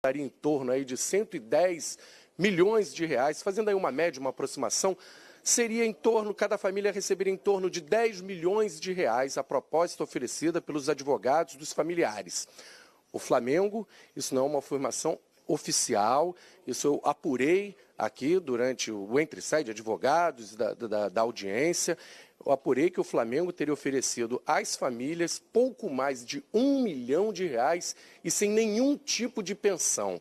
daria em torno aí de 110 milhões de reais, fazendo aí uma média, uma aproximação, seria em torno, cada família receberia em torno de 10 milhões de reais a proposta oferecida pelos advogados dos familiares. O Flamengo, isso não é uma afirmação oficial, isso eu apurei aqui durante o entre-sai de advogados da audiência, eu apurei que o Flamengo teria oferecido às famílias pouco mais de 1 milhão de reais e sem nenhum tipo de pensão.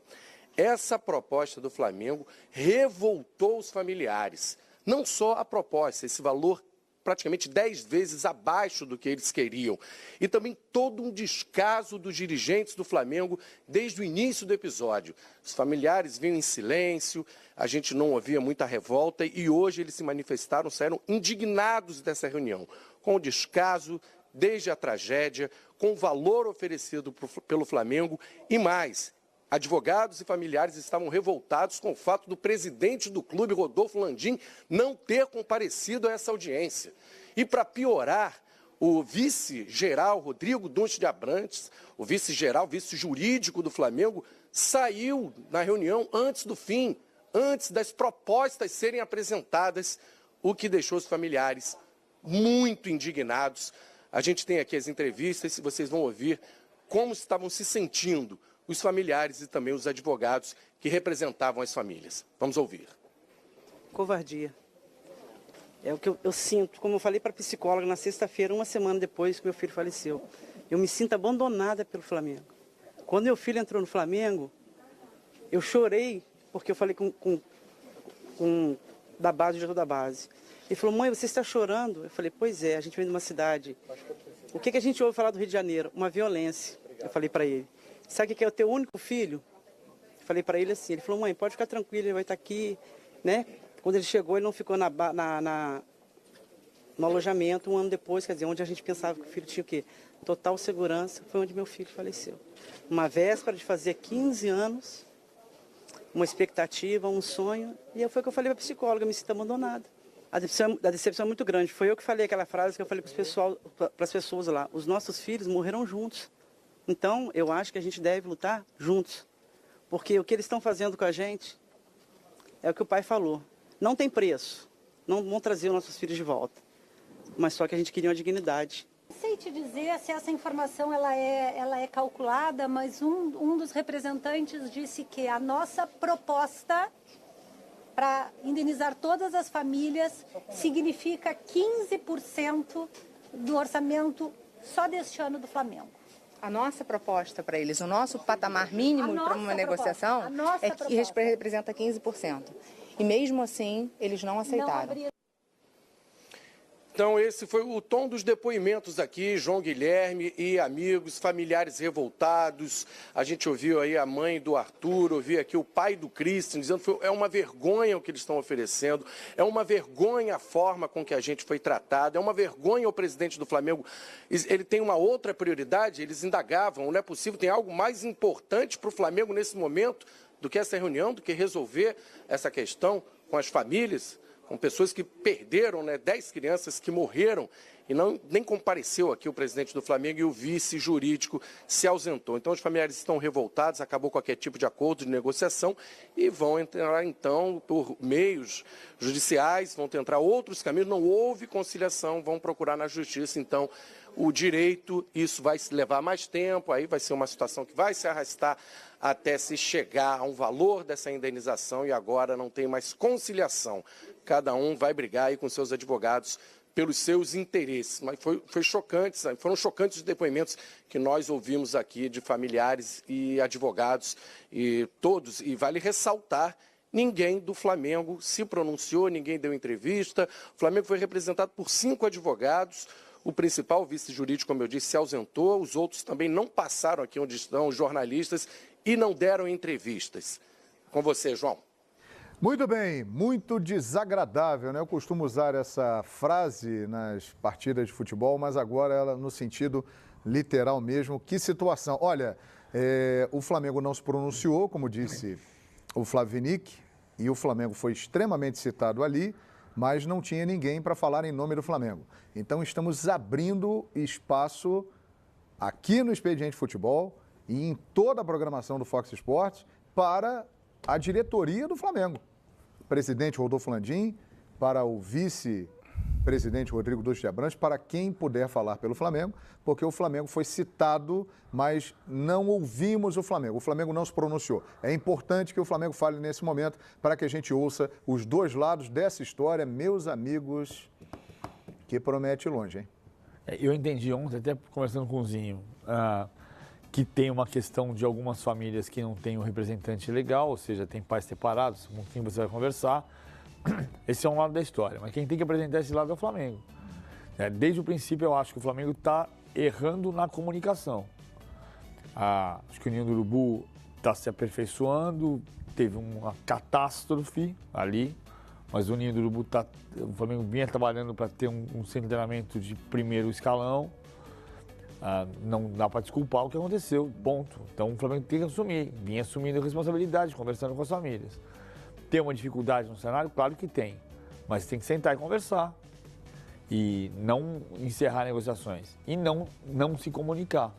Essa proposta do Flamengo revoltou os familiares. Não só a proposta, esse valor praticamente 10 vezes abaixo do que eles queriam. E também todo um descaso dos dirigentes do Flamengo desde o início do episódio. Os familiares vinham em silêncio, a gente não ouvia muita revolta e hoje eles se manifestaram, saíram indignados dessa reunião, com o descaso desde a tragédia, com o valor oferecido pelo Flamengo e mais. Advogados e familiares estavam revoltados com o fato do presidente do clube, Rodolfo Landim, não ter comparecido a essa audiência. E para piorar, o vice-geral Rodrigo Dunst de Abrantes, o vice-geral, vice-jurídico do Flamengo, saiu na reunião antes do fim, antes das propostas serem apresentadas, o que deixou os familiares muito indignados. A gente tem aqui as entrevistas, vocês vão ouvir como estavam se sentindo os familiares e também os advogados que representavam as famílias. Vamos ouvir. Covardia. É o que eu sinto, como eu falei para a psicóloga na sexta-feira, uma semana depois que meu filho faleceu. Eu me sinto abandonada pelo Flamengo. Quando meu filho entrou no Flamengo, eu chorei, porque eu falei da base, o diretor da base. Ele falou, mãe, você está chorando? Eu falei, pois é, a gente vem de uma cidade. O que a gente ouve falar do Rio de Janeiro? Uma violência. Eu falei para ele. Sabe o que é o teu único filho? Falei para ele assim, ele falou, mãe, pode ficar tranquilo, ele vai estar aqui, né? Quando ele chegou, ele não ficou no alojamento, um ano depois, quer dizer, onde a gente pensava que o filho tinha o quê? Total segurança, foi onde meu filho faleceu. Uma véspera de fazer 15 anos, uma expectativa, um sonho, e foi o que eu falei para a psicóloga, me sinto abandonada. A decepção é muito grande. Foi eu que falei aquela frase que eu falei para as pessoas lá, os nossos filhos morreram juntos. Então, eu acho que a gente deve lutar juntos, porque o que eles estão fazendo com a gente é o que o pai falou. Não tem preço, não vão trazer os nossos filhos de volta, mas só que a gente queria uma dignidade. Não sei te dizer se essa informação ela é calculada, mas um dos representantes disse que a nossa proposta para indenizar todas as famílias significa 15% do orçamento só deste ano do Flamengo. A nossa proposta para eles, o nosso patamar mínimo para uma negociação é que representa 15%. E mesmo assim, eles não aceitaram. Então, esse foi o tom dos depoimentos aqui, João Guilherme e amigos, familiares revoltados. A gente ouviu aí a mãe do Arthur, ouviu aqui o pai do Christian, dizendo que é uma vergonha o que eles estão oferecendo, é uma vergonha a forma com que a gente foi tratado, é uma vergonha o presidente do Flamengo. Ele tem uma outra prioridade, eles indagavam, não é possível, tem algo mais importante para o Flamengo nesse momento do que essa reunião, do que resolver essa questão com as famílias, com pessoas que perderam, 10 crianças que morreram e nem compareceu aqui o presidente do Flamengo e o vice jurídico se ausentou. Então os familiares estão revoltados, acabou qualquer tipo de acordo de negociação e vão entrar então por meios judiciais, vão tentar outros caminhos, não houve conciliação, vão procurar na justiça então o direito, isso vai levar mais tempo, aí vai ser uma situação que vai se arrastar até se chegar a um valor dessa indenização e agora não tem mais conciliação. Cada um vai brigar aí com seus advogados pelos seus interesses. Mas foi chocante, sabe? Foram chocantes os depoimentos que nós ouvimos aqui de familiares e advogados e todos. E vale ressaltar, ninguém do Flamengo se pronunciou, ninguém deu entrevista. O Flamengo foi representado por 5 advogados. O principal, o vice-jurídico, como eu disse, se ausentou. Os outros também não passaram aqui onde estão os jornalistas e não deram entrevistas. Com você, João. Muito bem, muito desagradável, né? Eu costumo usar essa frase nas partidas de futebol, mas agora ela no sentido literal mesmo. Que situação. Olha, o Flamengo não se pronunciou, como disse o Flávio Vinick, e o Flamengo foi extremamente citado ali, mas não tinha ninguém para falar em nome do Flamengo. Então estamos abrindo espaço aqui no Expediente Futebol e em toda a programação do Fox Sports para a diretoria do Flamengo. Presidente Rodolfo Landim, para o vice-presidente Rodrigo Dutra de Abrantes, para quem puder falar pelo Flamengo, porque o Flamengo foi citado, mas não ouvimos o Flamengo. O Flamengo não se pronunciou. É importante que o Flamengo fale nesse momento para que a gente ouça os dois lados dessa história, meus amigos, que promete longe, hein? Eu entendi ontem, até conversando com o Zinho, que tem uma questão de algumas famílias que não têm um representante legal, ou seja, tem pais separados, com quem você vai conversar. Esse é um lado da história, mas quem tem que apresentar esse lado é o Flamengo. Desde o princípio, eu acho que o Flamengo está errando na comunicação. Acho que o Ninho do Urubu está se aperfeiçoando, teve uma catástrofe ali, mas o Ninho do Urubu o Flamengo vinha trabalhando para ter um centro de treinamento de primeiro escalão. Não dá para desculpar o que aconteceu, ponto. Então o Flamengo tem que assumir, vinha assumindo responsabilidade, conversando com as famílias. Tem uma dificuldade no cenário? Claro que tem, mas tem que sentar e conversar e não encerrar negociações e não se comunicar.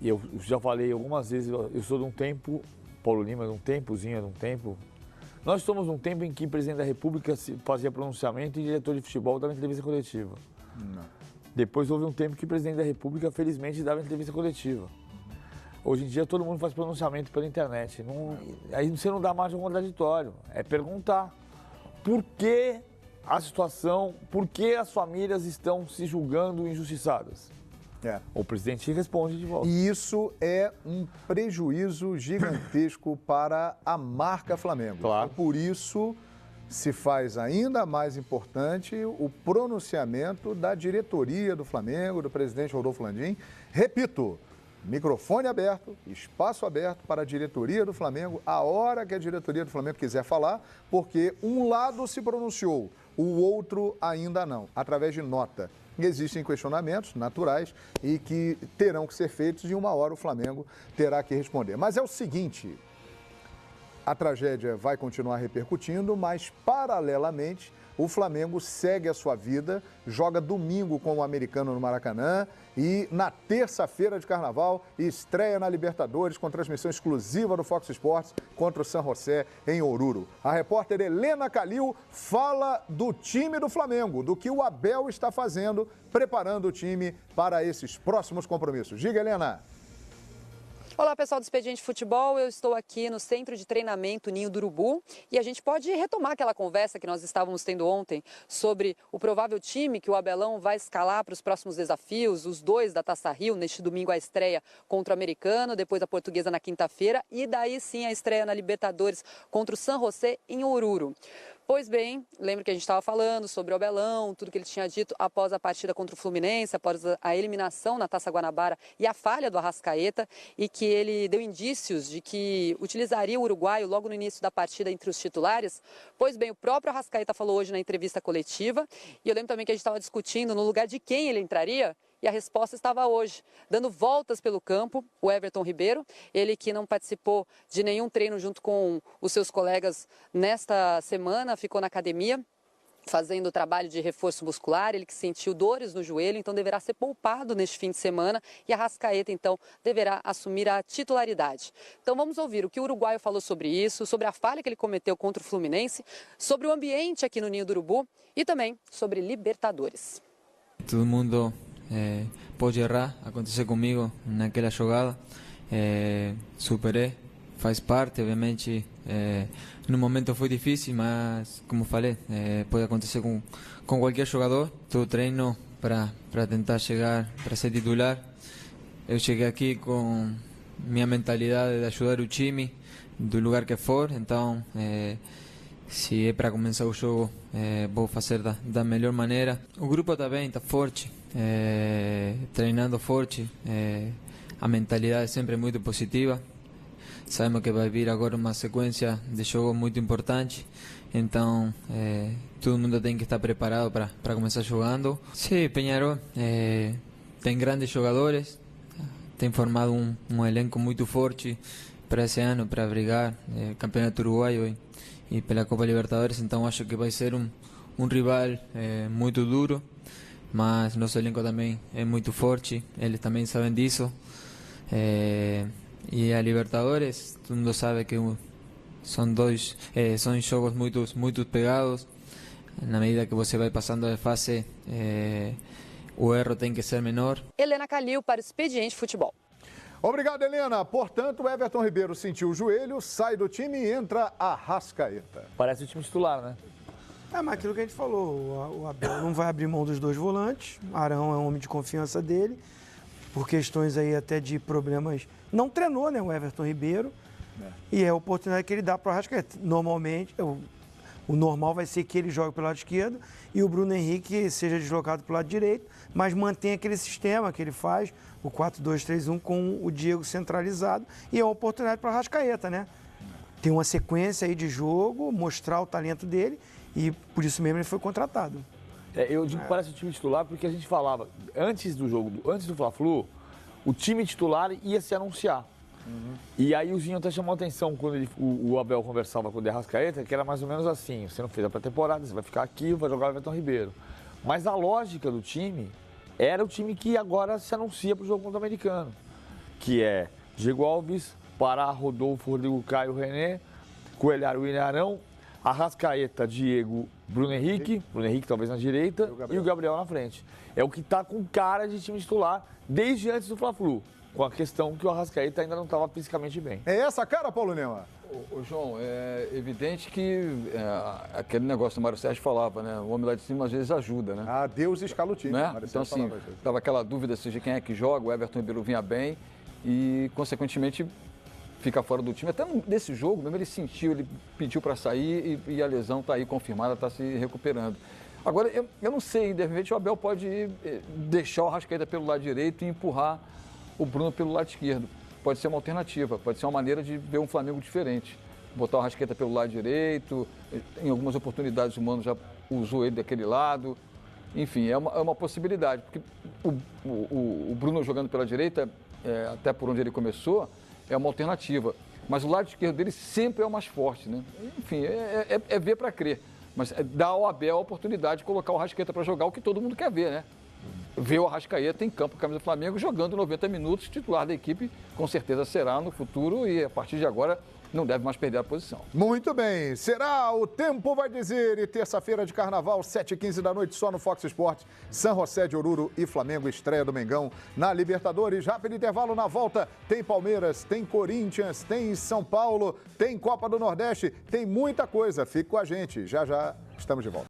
Eu já falei algumas vezes, eu sou de um tempo, Paulo Lima de um tempo, Zinho de um tempo. Nós somos um tempo em que o presidente da República fazia pronunciamento e diretor de futebol dava entrevista coletiva. Não. Depois houve um tempo que o presidente da República, felizmente, dava entrevista coletiva. Hoje em dia todo mundo faz pronunciamento pela internet. Aí você não dá margem contraditório. É perguntar por que a situação, por que as famílias estão se julgando injustiçadas. O presidente responde de volta. E isso é um prejuízo gigantesco para a marca Flamengo. Claro. Por isso se faz ainda mais importante o pronunciamento da diretoria do Flamengo, do presidente Rodolfo Landim. Repito, microfone aberto, espaço aberto para a diretoria do Flamengo, a hora que a diretoria do Flamengo quiser falar, porque um lado se pronunciou, o outro ainda não, através de nota. Existem questionamentos naturais e que terão que ser feitos e uma hora o Flamengo terá que responder. Mas é o seguinte, a tragédia vai continuar repercutindo, mas paralelamente o Flamengo segue a sua vida, joga domingo com o Americano no Maracanã e na terça-feira de Carnaval estreia na Libertadores com transmissão exclusiva do Fox Sports contra o San José em Oruro. A repórter Helena Calil fala do time do Flamengo, do que o Abel está fazendo, preparando o time para esses próximos compromissos. Diga, Helena. Olá, pessoal do Expediente Futebol, eu estou aqui no Centro de Treinamento Ninho do Urubu e a gente pode retomar aquela conversa que nós estávamos tendo ontem sobre o provável time que o Abelão vai escalar para os próximos desafios, os dois da Taça Rio, neste domingo a estreia contra o Americano, depois a Portuguesa na quinta-feira e daí sim a estreia na Libertadores contra o San José em Oruro. Pois bem, lembro que a gente estava falando sobre o Abelão, tudo que ele tinha dito após a partida contra o Fluminense, após a eliminação na Taça Guanabara e a falha do Arrascaeta, e que ele deu indícios de que utilizaria o uruguaio logo no início da partida entre os titulares. Pois bem, o próprio Arrascaeta falou hoje na entrevista coletiva, e eu lembro também que a gente estava discutindo no lugar de quem ele entraria, e a resposta estava hoje, dando voltas pelo campo, o Everton Ribeiro, ele que não participou de nenhum treino junto com os seus colegas nesta semana, ficou na academia, fazendo o trabalho de reforço muscular, ele que sentiu dores no joelho, então deverá ser poupado neste fim de semana e a Arrascaeta, então, deverá assumir a titularidade. Então vamos ouvir o que o uruguaio falou sobre isso, sobre a falha que ele cometeu contra o Fluminense, sobre o ambiente aqui no Ninho do Urubu e também sobre Libertadores. Todo mundo pode errar, aconteceu comigo naquela jogada, superei, faz parte, obviamente, no momento foi difícil, mas como falei, pode acontecer com qualquer jogador. Todo treino para tentar chegar, para ser titular. Eu cheguei aqui com minha mentalidade de ajudar o time, do lugar que for, então se é para começar o jogo, vou fazer da melhor maneira. O grupo está bem, está forte, treinando forte, a mentalidade sempre é muito positiva. Sabemos que vai vir agora uma sequência de jogos muito importante, então todo mundo tem que estar preparado para começar jogando. Sim, Peñarol tem grandes jogadores, tem formado um elenco muito forte para esse ano, para brigar Campeonato Uruguaio e pela Copa Libertadores, então acho que vai ser um rival muito duro, mas nosso elenco também é muito forte, eles também sabem disso. E a Libertadores, todo mundo sabe que são jogos muito pegados. Na medida que você vai passando de fase, o erro tem que ser menor. Helena Calil para o Expediente Futebol. Obrigado, Helena. Portanto, o Everton Ribeiro sentiu o joelho, sai do time e entra Arrascaeta. Parece o time titular, né? Mas aquilo que a gente falou, o Abel não vai abrir mão dos dois volantes, Arão é um homem de confiança dele, por questões aí até de problemas, não treinou, né, o Everton Ribeiro, e é a oportunidade que ele dá para o Arrascaeta. Normalmente, o normal vai ser que ele jogue pelo lado esquerdo e o Bruno Henrique seja deslocado pelo lado direito, mas mantém aquele sistema que ele faz, o 4-2-3-1 com o Diego centralizado, e é uma oportunidade para o Arrascaeta, né? Tem uma sequência aí de jogo, mostrar o talento dele, e por isso mesmo ele foi contratado. Eu digo que parece o time titular porque a gente falava, antes do jogo, antes do Fla-Flu, o time titular ia se anunciar. E aí o Zinho até chamou a atenção quando o Abel conversava com o De Arrascaeta, que era mais ou menos assim, você não fez a pré-temporada, você vai ficar aqui, vai jogar o Everton Ribeiro. Mas a lógica do time era o time que agora se anuncia para o jogo contra o Americano, que é Diego Alves, Pará, Rodolfo, Rodrigo Caio, René, Coelhar, William Arão, Arrascaeta, Diego, Bruno Henrique talvez na direita e o Gabriel na frente. É o que está com cara de time titular desde antes do Fla-Flu, com a questão que o Arrascaeta ainda não estava fisicamente bem. É essa a cara, Paulo Lema? Ô, João, é evidente que aquele negócio que o Mário Sérgio falava, né? O homem lá de cima às vezes ajuda, né? Deus escala o time. Né? Então, assim, estava aquela dúvida seja quem é que joga, o Everton Ribeiro vinha bem e, consequentemente, fica fora do time. Até nesse jogo, mesmo ele sentiu, ele pediu para sair e a lesão está aí confirmada, está se recuperando. Agora, eu não sei, de repente o Abel pode deixar o Arrascaeta pelo lado direito e empurrar o Bruno pelo lado esquerdo. Pode ser uma alternativa, pode ser uma maneira de ver um Flamengo diferente. Botar o Arrascaeta pelo lado direito, em algumas oportunidades o Mano já usou ele daquele lado. Enfim, é uma possibilidade, porque o Bruno jogando pela direita, até por onde ele começou, é uma alternativa. Mas o lado esquerdo dele sempre é o mais forte, né? Enfim, é ver para crer. Mas dá ao Abel a oportunidade de colocar o Arrascaeta para jogar o que todo mundo quer ver, né? Ver o Arrascaeta em campo, camisa do Flamengo, jogando 90 minutos, titular da equipe, com certeza será no futuro e a partir de agora não deve mais perder a posição. Muito bem, será o tempo vai dizer, e terça-feira de carnaval, 7h15 da noite, só no Fox Sports, São José de Oruro e Flamengo, estreia do Mengão na Libertadores. Rápido intervalo, na volta tem Palmeiras, tem Corinthians, tem São Paulo, tem Copa do Nordeste, tem muita coisa, fique com a gente, já já estamos de volta.